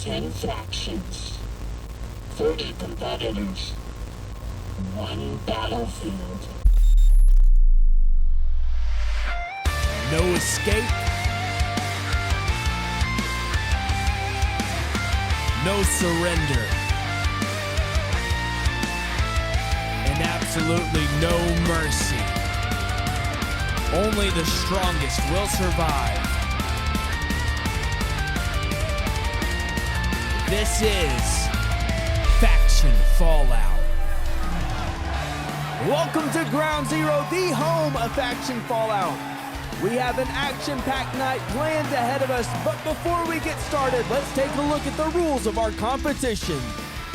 10 factions, 30 competitors, 1 battlefield. No escape. No surrender. And absolutely no mercy. Only the strongest will survive. This is Faction Fallout. Welcome to Ground Zero, the home of Faction Fallout. We have an action-packed night planned ahead of us, but before we get started, let's take a look at the rules of our competition.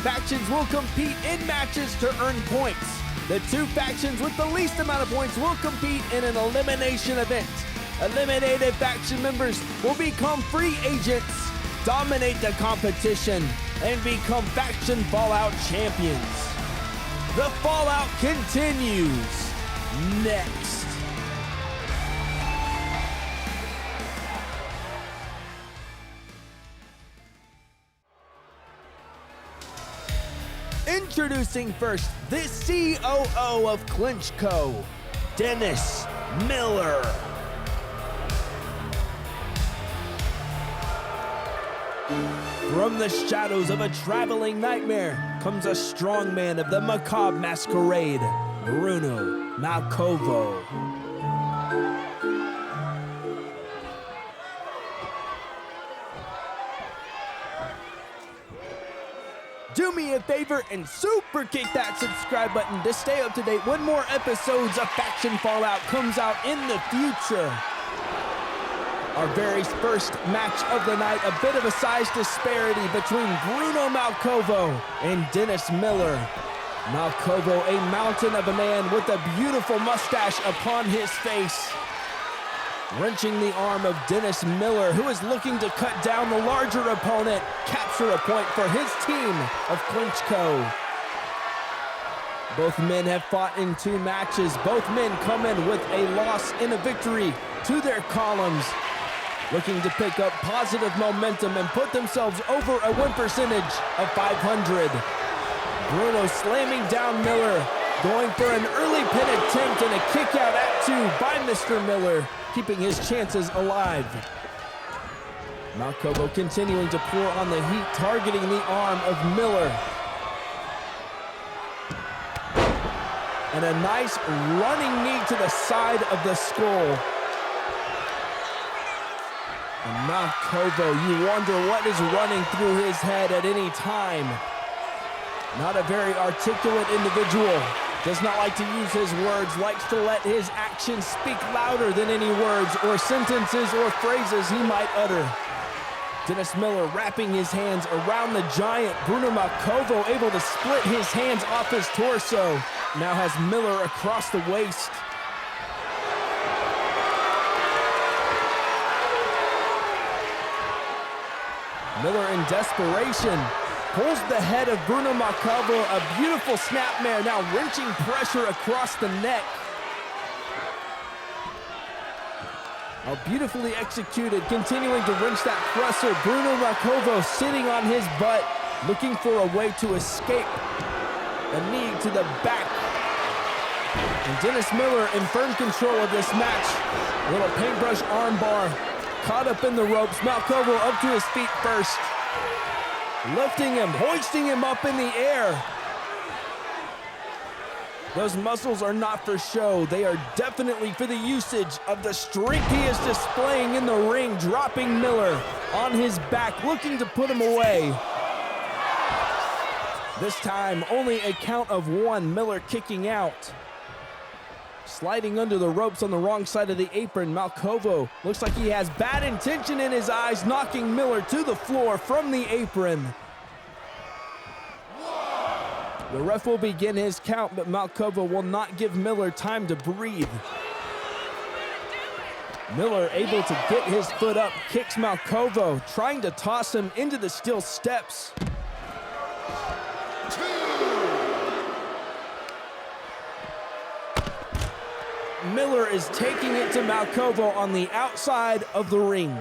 Factions will compete in matches to earn points. The 2 factions with the least amount of points will compete in an elimination event. Eliminated faction members will become free agents, dominate the competition, and become Faction Fallout champions. The Fallout continues next. Introducing first, the COO of Clinch Co., Dennis Miller. From the shadows of a traveling nightmare comes a strong man of the macabre masquerade, Bruno Malcovo. Do me a favor and super kick that subscribe button to stay up to date when more episodes of Faction Fallout comes out in the future. Our very first match of the night, a bit of a size disparity between Bruno Malcovo and Dennis Miller. Malcovo, a mountain of a man with a beautiful mustache upon his face, wrenching the arm of Dennis Miller, who is looking to cut down the larger opponent, capture a point for his team of Clinch Co. Both men have fought in 2 matches. Both men come in with a loss and a victory to their columns, looking to pick up positive momentum and put themselves over a win percentage of 500. Bruno slamming down Miller, going for an early pin attempt and a kick out at 2 by Mr. Miller, keeping his chances alive. Malcovo continuing to pour on the heat, targeting the arm of Miller. And a nice running knee to the side of the skull. And Malcovo, you wonder what is running through his head at any time. Not a very articulate individual. Does not like to use his words, likes to let his actions speak louder than any words or sentences or phrases he might utter. Dennis Miller wrapping his hands around the giant. Bruno Malcovo able to split his hands off his torso. Now has Miller across the waist. Miller in desperation pulls the head of Bruno Malcovo, a beautiful snapmare, now wrenching pressure across the neck. Oh, beautifully executed, continuing to wrench that presser. Bruno Malcovo sitting on his butt, looking for a way to escape. A knee to the back. And Dennis Miller in firm control of this match. A little paintbrush armbar, caught up in the ropes. Malcovo up to his feet first. Lifting him, hoisting him up in the air. Those muscles are not for show. They are definitely for the usage of the strength he is displaying in the ring, dropping Miller on his back, looking to put him away. This time, only a count of 1, Miller kicking out. Sliding under the ropes on the wrong side of the apron, Malcovo looks like he has bad intention in his eyes, knocking Miller to the floor from the apron. The ref will begin his count, but Malcovo will not give Miller time to breathe. Miller able to get his foot up, kicks Malcovo, trying to toss him into the steel steps. Miller is taking it to Malcovo on the outside of the ring.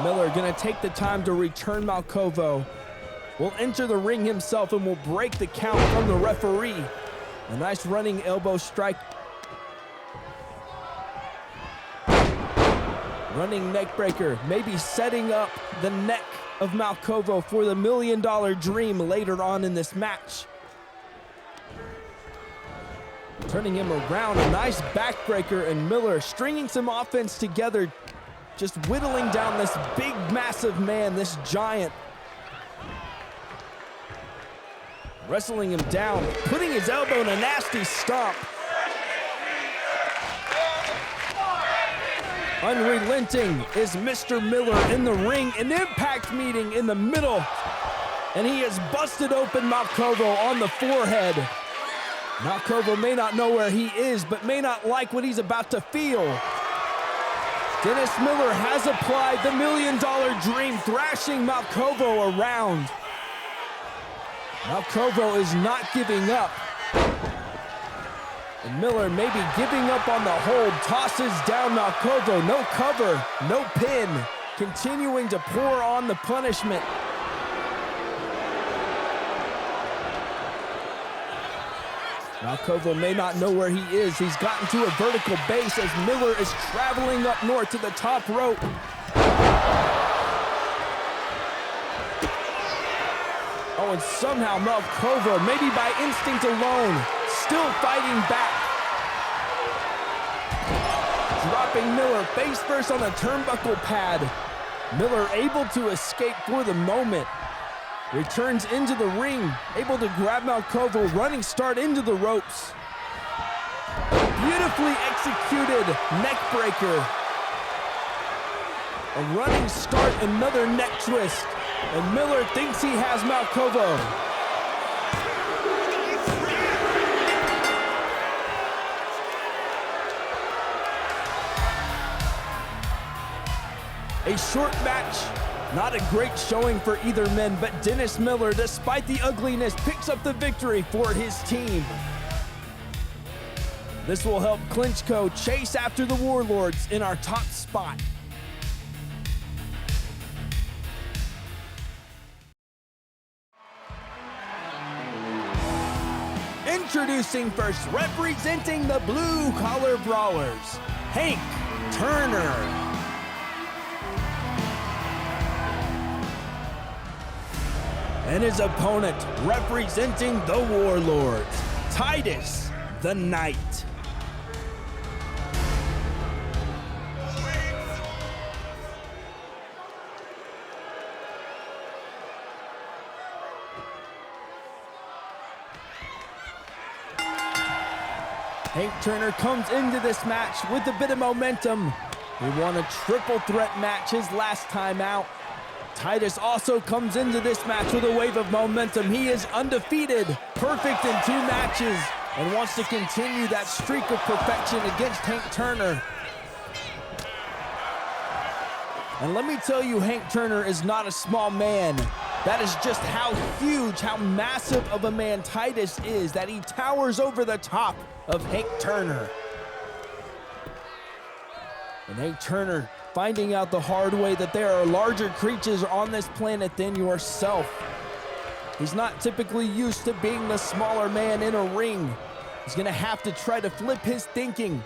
Miller gonna take the time to return Malcovo. Will enter the ring himself and will break the count from the referee. A nice running elbow strike. Running neck breaker, maybe setting up the neck of Malcovo for the $1 million dream later on in this match. Turning him around, a nice backbreaker, and Miller stringing some offense together, just whittling down this big, massive man, this giant. Wrestling him down, putting his elbow in a nasty stomp. Unrelenting is Mr. Miller in the ring, an impact meeting in the middle, and he has busted open Malcovo on the forehead. Malcovo may not know where he is, but may not like what he's about to feel. Dennis Miller has applied the $1 million dream, thrashing Malcovo around. Malcovo is not giving up. And Miller maybe giving up on the hold, tosses down Malcovo. No cover, no pin, continuing to pour on the punishment. Malcovo may not know where he is. He's gotten to a vertical base as Miller is traveling up north to the top rope. Oh, and somehow Malcovo, maybe by instinct alone, still fighting back. Dropping Miller face first on the turnbuckle pad. Miller able to escape for the moment. Returns into the ring, able to grab Malcovo, running start into the ropes. Beautifully executed neck breaker. A running start, another neck twist. And Miller thinks he has Malcovo. A short match, not a great showing for either men, but Dennis Miller, despite the ugliness, picks up the victory for his team. This will help Klitschko chase after the Warlords in our top spot. Introducing first, representing the Blue Collar Brawlers, Hank Turner. And his opponent, representing the Warlords, Titus the Knight. Hank Turner comes into this match with a bit of momentum. He won a triple threat match his last time out. Titus also comes into this match with a wave of momentum. He is undefeated, perfect in 2 matches, and wants to continue that streak of perfection against Hank Turner. And let me tell you, Hank Turner is not a small man. That is just how huge, how massive of a man Titus is, that he towers over the top of Hank Turner. And Hank Turner finding out the hard way that there are larger creatures on this planet than yourself. He's not typically used to being the smaller man in a ring. He's gonna have to try to flip his thinking,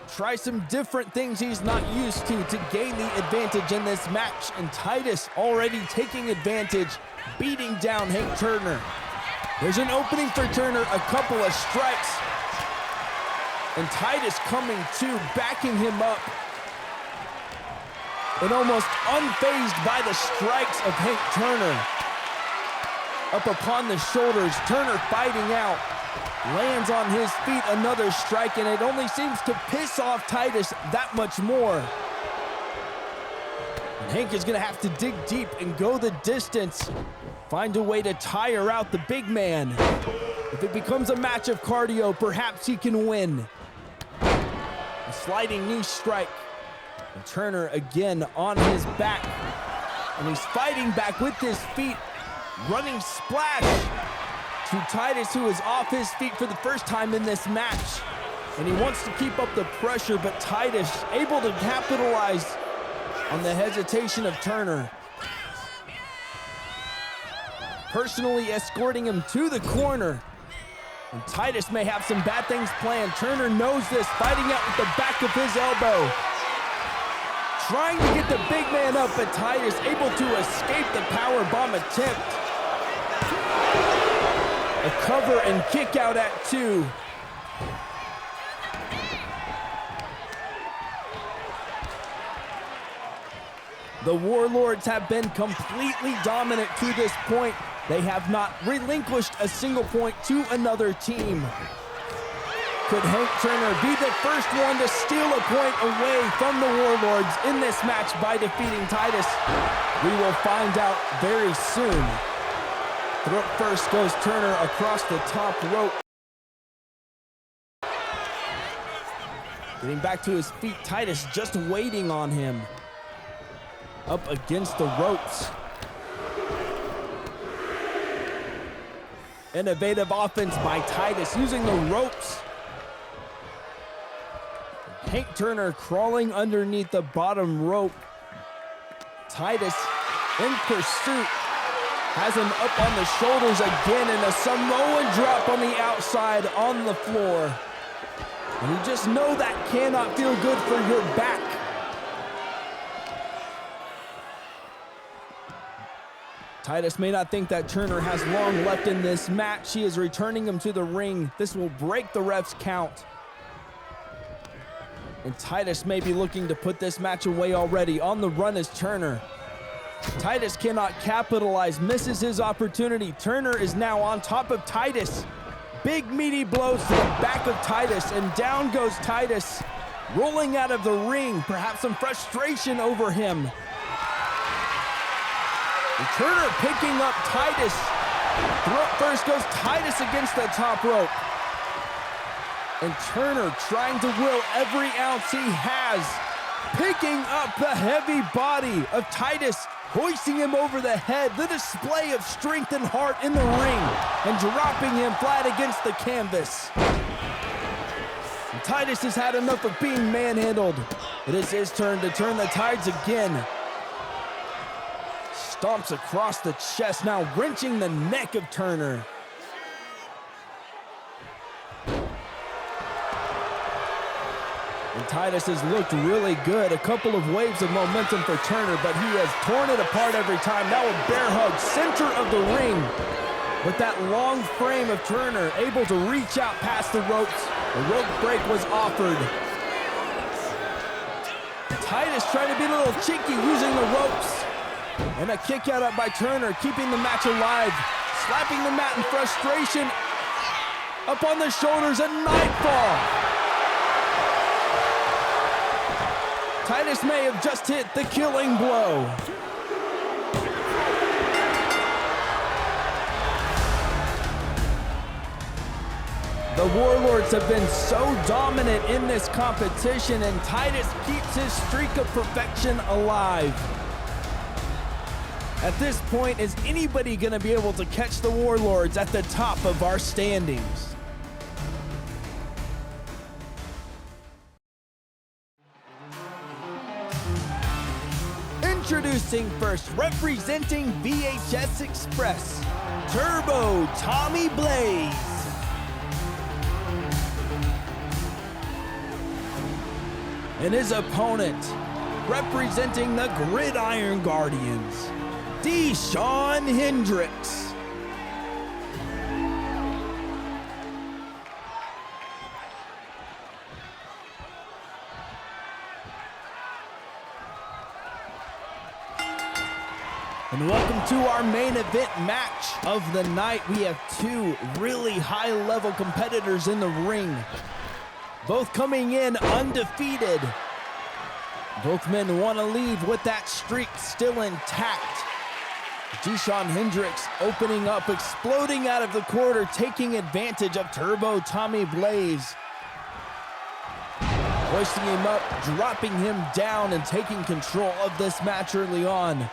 try some different things he's not used to gain the advantage in this match. And Titus already taking advantage, beating down Hank Turner. There's an opening for Turner, a couple of strikes. And Titus coming to, backing him up. And almost unfazed by the strikes of Hank Turner. Up upon the shoulders, Turner fighting out. Lands on his feet, another strike, and it only seems to piss off Titus that much more. And Hank is gonna have to dig deep and go the distance. Find a way to tire out the big man. If it becomes a match of cardio, perhaps he can win. A sliding knee strike. And Turner again on his back. And he's fighting back with his feet. Running splash to Titus, who is off his feet for the first time in this match. And he wants to keep up the pressure, but Titus able to capitalize on the hesitation of Turner. Personally escorting him to the corner. And Titus may have some bad things planned. Turner knows this, fighting out with the back of his elbow. Trying to get the big man up, but Titus able to escape the power bomb attempt. A cover and kick out at 2. The Warlords have been completely dominant to this point. They have not relinquished a single point to another team. Could Hank Turner be the first one to steal a point away from the Warlords in this match by defeating Titus? We will find out very soon. Throat first goes Turner across the top rope. Getting back to his feet, Titus just waiting on him. Up against the ropes. Innovative offense by Titus using the ropes. Hank Turner crawling underneath the bottom rope. Titus in pursuit. Has him up on the shoulders again, and a Samoan drop on the outside on the floor. And you just know that cannot feel good for your back. Titus may not think that Turner has long left in this match. He is returning him to the ring. This will break the ref's count. And Titus may be looking to put this match away already. On the run is Turner. Titus cannot capitalize, misses his opportunity. Turner is now on top of Titus. Big meaty blows to the back of Titus, and down goes Titus, rolling out of the ring, perhaps some frustration over him. And Turner picking up Titus. Throat first goes Titus against the top rope. And Turner trying to will every ounce he has, picking up the heavy body of Titus, hoisting him over the head, the display of strength and heart in the ring, and dropping him flat against the canvas. And Titus has had enough of being manhandled. It is his turn to turn the tides again. Stomps across the chest, now wrenching the neck of Turner. And Titus has looked really good. A couple of waves of momentum for Turner, but he has torn it apart every time. Now a bear hug, center of the ring. But that long frame of Turner able to reach out past the ropes. A rope break was offered. Titus trying to be a little cheeky using the ropes. And a kick out up by Turner, keeping the match alive. Slapping the mat in frustration. Up on the shoulders, a nightfall. Titus may have just hit the killing blow. The Warlords have been so dominant in this competition, and Titus keeps his streak of perfection alive. At this point, is anybody going to be able to catch the Warlords at the top of our standings? Introducing first, representing VHS Express, Turbo Tommy Blaze. And his opponent, representing the Gridiron Guardians, DeShawn Hendrix. And welcome to our main event match of the night. We have two really high-level competitors in the ring, both coming in undefeated. Both men want to leave with that streak still intact. DeShawn Hendrix opening up, exploding out of the corner, taking advantage of Turbo Tommy Blaze. Hoisting him up, dropping him down, and taking control of this match early on.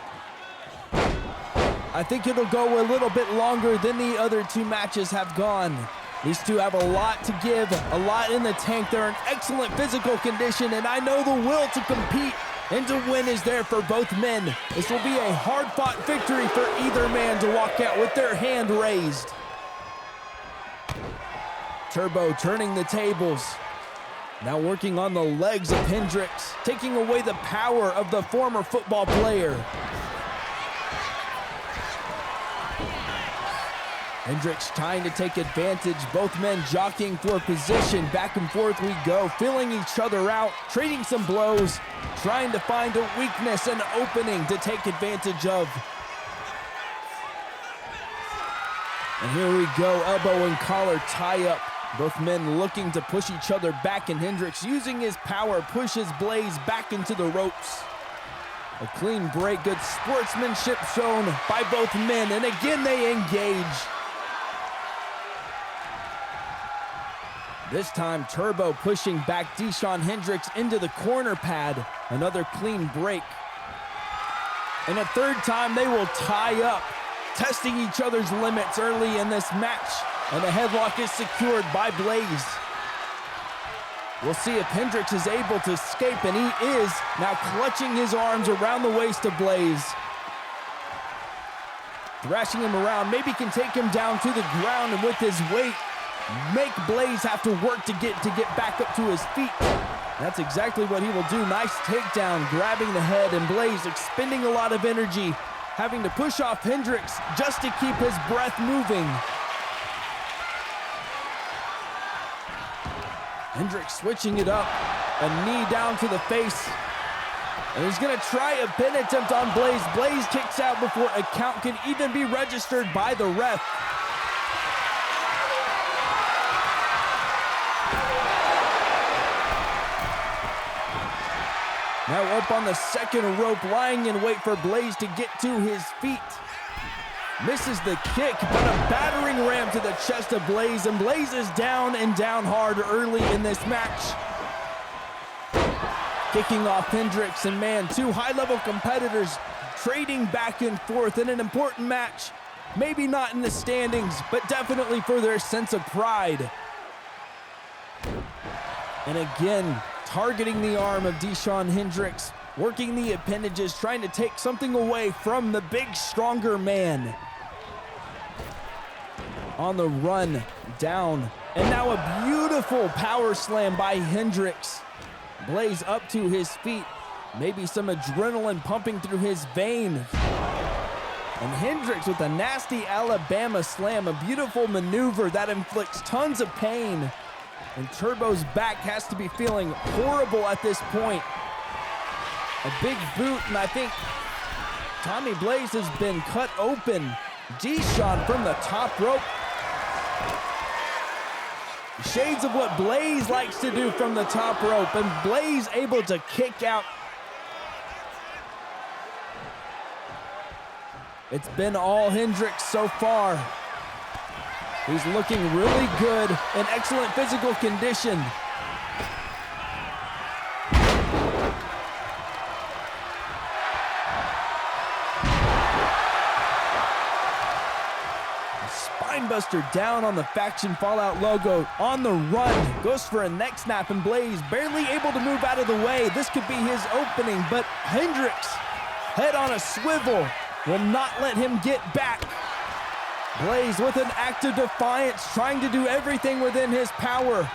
I think it'll go a little bit longer than the other two matches have gone. These two have a lot to give, a lot in the tank. They're in excellent physical condition, and I know the will to compete And to win is there for both men. This will be a hard-fought victory for either man to walk out with their hand raised. Turbo turning the tables. Now working on the legs of Hendrix, taking away the power of the former football player. Hendrix trying to take advantage, both men jockeying for position. Back and forth we go, feeling each other out, trading some blows, trying to find a weakness, an opening to take advantage of. And here we go, elbow and collar tie-up. Both men looking to push each other back, and Hendrix using his power pushes Blaze back into the ropes. A clean break, good sportsmanship shown by both men, and again they engage. This time, Turbo pushing back DeShawn Hendrix into the corner pad. Another clean break. And a third time, they will tie up, testing each other's limits early in this match. And the headlock is secured by Blaze. We'll see if Hendrix is able to escape, and he is, now clutching his arms around the waist of Blaze. Thrashing him around, maybe can take him down to the ground, and with his weight, make Blaze have to work to get back up to his feet. That's exactly what he will do. Nice takedown, grabbing the head, and Blaze expending a lot of energy, having to push off Hendrix just to keep his breath moving. Hendrix switching it up, a knee down to the face. And he's gonna try a pin attempt on Blaze. Blaze kicks out before a count can even be registered by the ref. Now up on the second rope, lying in wait for Blaze to get to his feet. Misses the kick, but a battering ram to the chest of Blaze, and Blaze is down and down hard early in this match. Kicking off Hendrix, and man, two high-level competitors trading back and forth in an important match. Maybe not in the standings, but definitely for their sense of pride. And again, targeting the arm of DeShawn Hendrix, working the appendages, trying to take something away from the big, stronger man. On the run, down, and now a beautiful power slam by Hendrix. Blaze up to his feet, maybe some adrenaline pumping through his veins. And Hendrix with a nasty Alabama slam, a beautiful maneuver that inflicts tons of pain. And Turbo's back has to be feeling horrible at this point. A big boot, and I think Tommy Blaze has been cut open. DeShawn from the top rope. Shades of what Blaze likes to do from the top rope, and Blaze able to kick out. It's been all Hendrix so far. He's looking really good, in excellent physical condition. Spinebuster down on the Faction Fallout logo, on the run, goes for a neck snap, and Blaze barely able to move out of the way. This could be his opening, but Hendrix, head on a swivel, will not let him get back. Blaze with an act of defiance, trying to do everything within his power.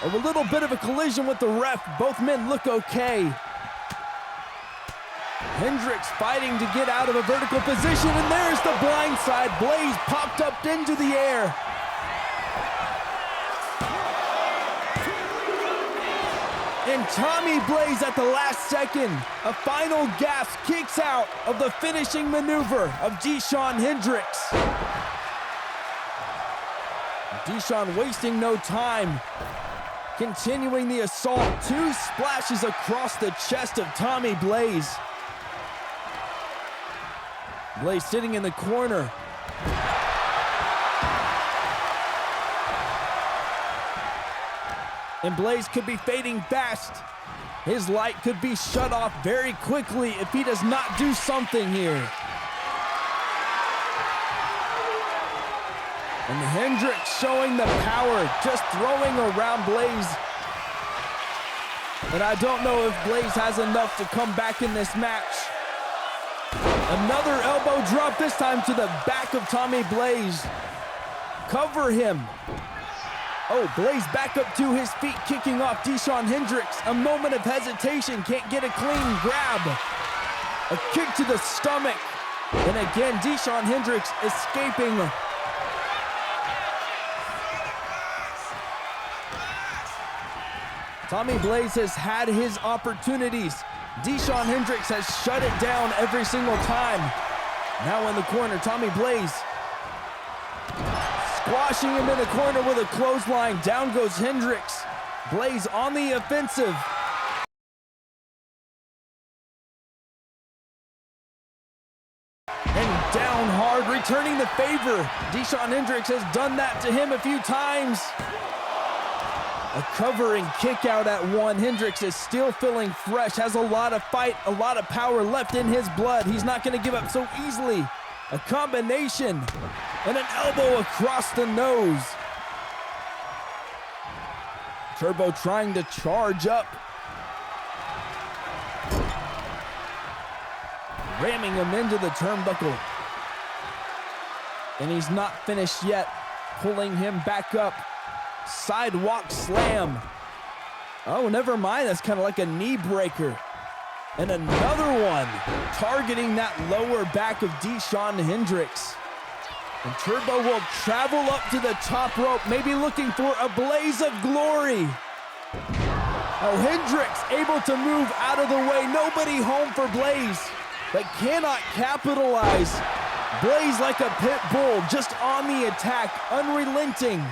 A little bit of a collision with the ref. Both men look okay. Hendrix fighting to get out of a vertical position, and there's the blind side. Blaze popped up into the air. And Tommy Blaze at the last second, a final gasp, kicks out of the finishing maneuver of DeShawn Hendrix. DeShawn wasting no time, continuing the assault. Two splashes across the chest of Tommy Blaze. Blaze sitting in the corner. And Blaze could be fading fast. His light could be shut off very quickly if he does not do something here. And Hendrix showing the power, just throwing around Blaze. And I don't know if Blaze has enough to come back in this match. Another elbow drop, this time to the back of Tommy Blaze. Cover him. Oh, Blaze back up to his feet, kicking off DeShawn Hendrix. A moment of hesitation, can't get a clean grab. A kick to the stomach. And again, DeShawn Hendrix escaping. Tommy Blaze has had his opportunities. DeShawn Hendrix has shut it down every single time. Now in the corner, Tommy Blaze. Squashing him in the corner with a clothesline. Down goes Hendrix. Blaze on the offensive. And down hard, returning the favor. DeShawn Hendrix has done that to him a few times. A covering kick out at one. Hendrix is still feeling fresh, has a lot of fight, a lot of power left in his blood. He's not going to give up so easily. A combination and an elbow across the nose. Turbo trying to charge up. Ramming him into the turnbuckle. And he's not finished yet. Pulling him back up. Sidewalk slam. Oh, never mind. That's kind of like a knee breaker. And another one. Targeting that lower back of DeShawn Hendrix. And Turbo will travel up to the top rope, maybe looking for a blaze of glory. Oh, Hendrix able to move out of the way. Nobody home for Blaze, but cannot capitalize. Blaze like a pit bull, just on the attack, unrelenting.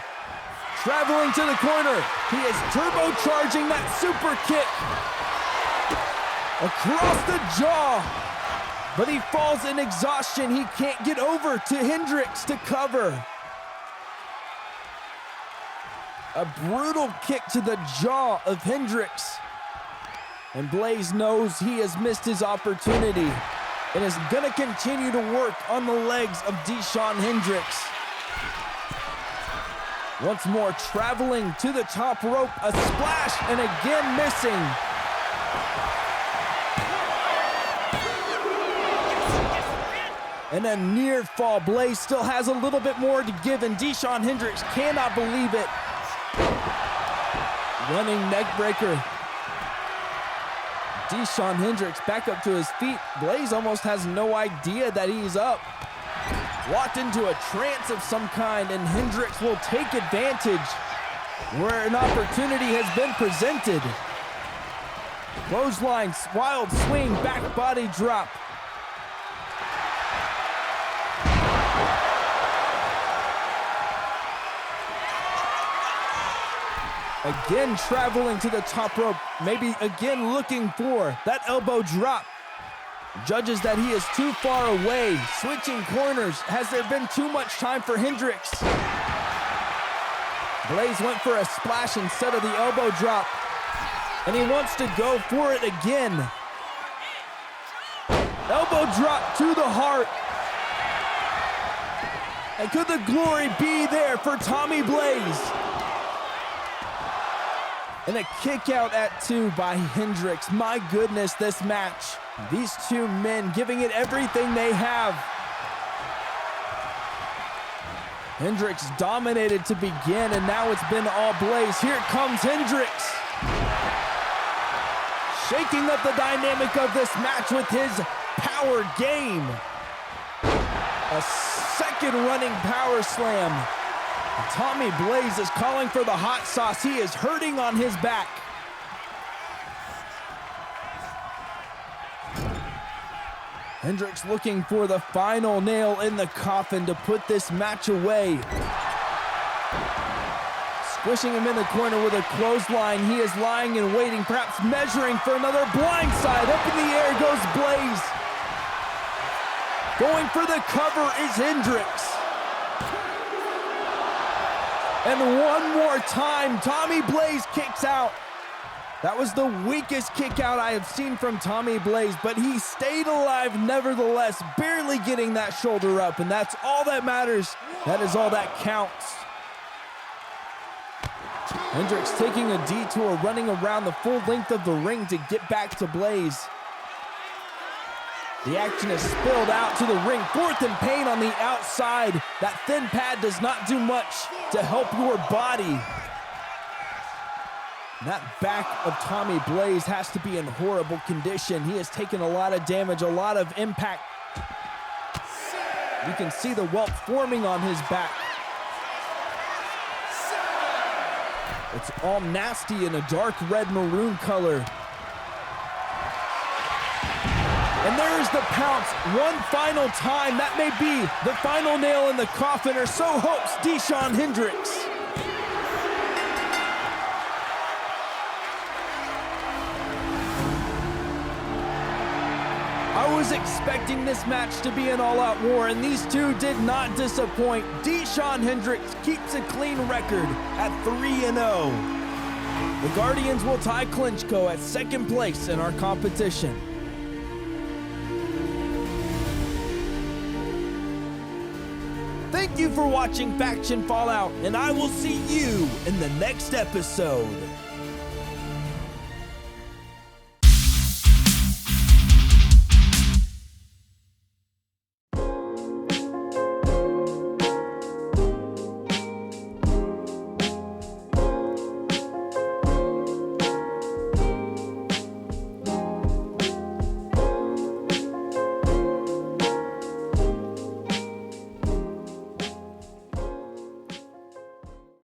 Traveling to the corner. He is turbocharging that super kick. Across the jaw. But he falls in exhaustion. He can't get over to Hendrix to cover. A brutal kick to the jaw of Hendrix. And Blaze knows he has missed his opportunity and is gonna continue to work on the legs of DeShawn Hendrix. Once more, traveling to the top rope, a splash, and again missing. And a near fall. Blaze still has a little bit more to give, and DeShawn Hendrix cannot believe it. Running neck breaker. DeShawn Hendrix back up to his feet. Blaze almost has no idea that he's up. Locked into a trance of some kind, and Hendrix will take advantage where an opportunity has been presented. Clothesline, wild swing, back body drop. Again traveling to the top rope, maybe again looking for that elbow drop. Judges that he is too far away, switching corners. Has there been too much time for Hendrix? Blaze went for a splash instead of the elbow drop, and he wants to go for it again. Elbow drop to the heart. And could the glory be there for Tommy Blaze? And a kick out at 2 by Hendrix. My goodness, this match. These two men giving it everything they have. Hendrix dominated to begin, and now it's been all Blaze. Here comes Hendrix. Shaking up the dynamic of this match with his power game. A second running power slam. Tommy Blaze is calling for the hot sauce. He is hurting on his back. Hendrix looking for the final nail in the coffin to put this match away. Squishing him in the corner with a clothesline. He is lying and waiting, perhaps measuring for another blindside. Up in the air goes Blaze. Going for the cover is Hendrix. And one more time, Tommy Blaze kicks out. That was the weakest kick out I have seen from Tommy Blaze, but he stayed alive nevertheless, barely getting that shoulder up, and that's all that matters. That is all that counts. Hendrix taking a detour, running around the full length of the ring to get back to Blaze. The action is spilled out to the ring. Fourth and pain on the outside. That thin pad does not do much to help your body. That back of Tommy Blaze has to be in horrible condition. He has taken a lot of damage, a lot of impact. You can see the welt forming on his back. It's all nasty in a dark red maroon color. And there's the pounce one final time. That may be the final nail in the coffin, or so hopes DeShawn Hendrix. I was expecting this match to be an all-out war, and these two did not disappoint. DeShawn Hendrix keeps a clean record at 3-0. The Guardians will tie Klitschko at second place in our competition. Thank you for watching Faction Fallout, and I will see you in the next episode.